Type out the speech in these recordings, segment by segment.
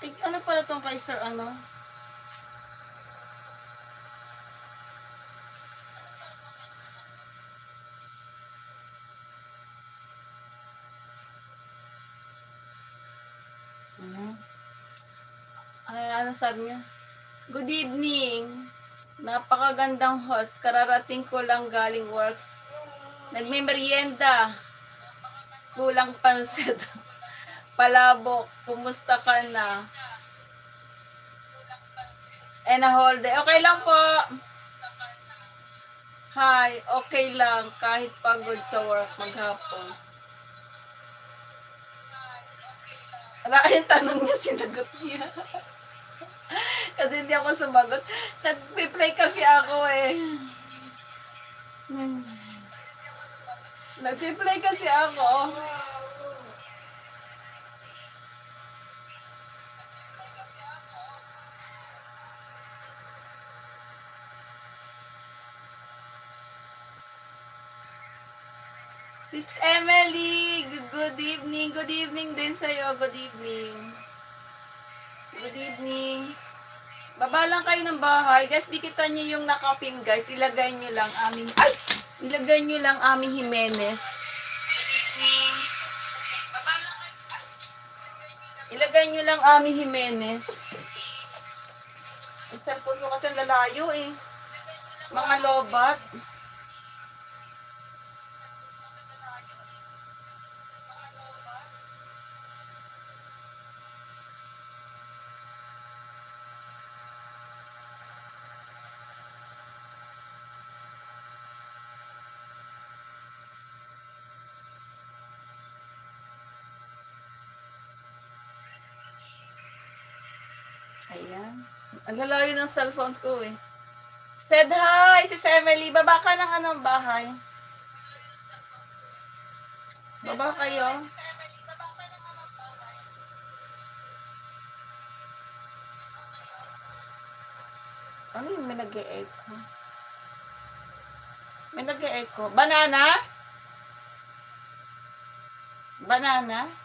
Ano pala tong kay Sir ano? Ay, ano sabi niya? Good evening. Napakagandang host. Kararating ko lang galing works. Nagme-merienda. Kulang pansit. Palabok. Kumusta ka na? And a whole day. Okay lang po. Hi. Okay lang. Kahit pagod sa work maghapon. Wala yung tanong niya, sinagot niya. Kasi hindi ako sumagot. Nag-play kasi ako eh. Nag-play kasi ako. Sis Emily, good evening. Good evening din sa'yo. Good evening. Good evening. Baba lang kayo ng bahay. Guys, dikitan niyo yung nakapin, guys. Ilagay niyo lang aming... Ay! Ilagay niyo lang aming Jimenez. Ilagay niyo lang aming Jimenez. Cellphone ko kasi lalayo eh. Mga lobat. Ayan. Ang lalayo ng cellphone ko eh. Said hi, sis Emily. Baba ka ng anong bahay? Baba kayo. Ano yung may nag-e-echo? May nag-e-echo. Banana? Banana?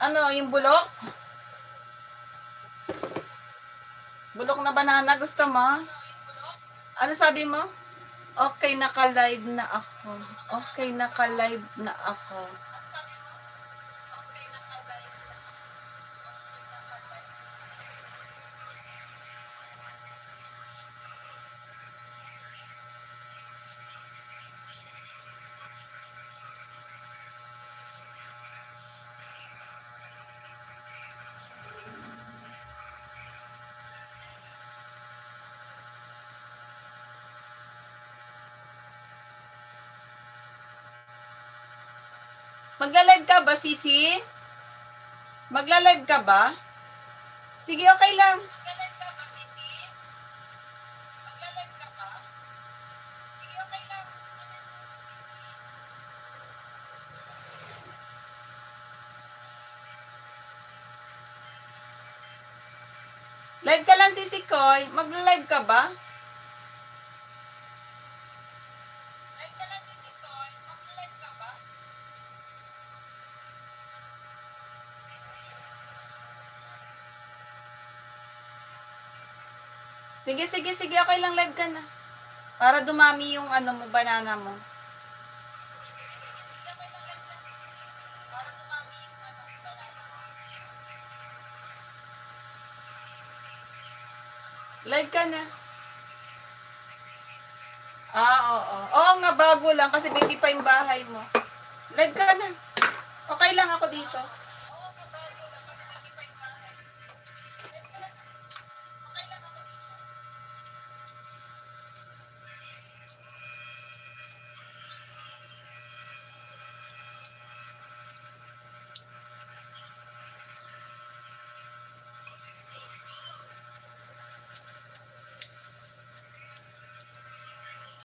Ano, yung bulok? Bulok na banana, gusto mo? Ano sabi mo? Okay, naka-live na ako. Okay, naka-live na ako. Magla-live ka ba, Sisi? Magla-live ka ba? Sige, okay lang. Live ka lang, Sisi Koy. Magla-live ka ba? Sige, sige, sige. Okay lang, live ka na. Para dumami yung ano mo, banana mo. Live ka na. Oo. Oo nga, bago lang kasi baby pa yung bahay mo. Live ka na. Okay lang ako dito.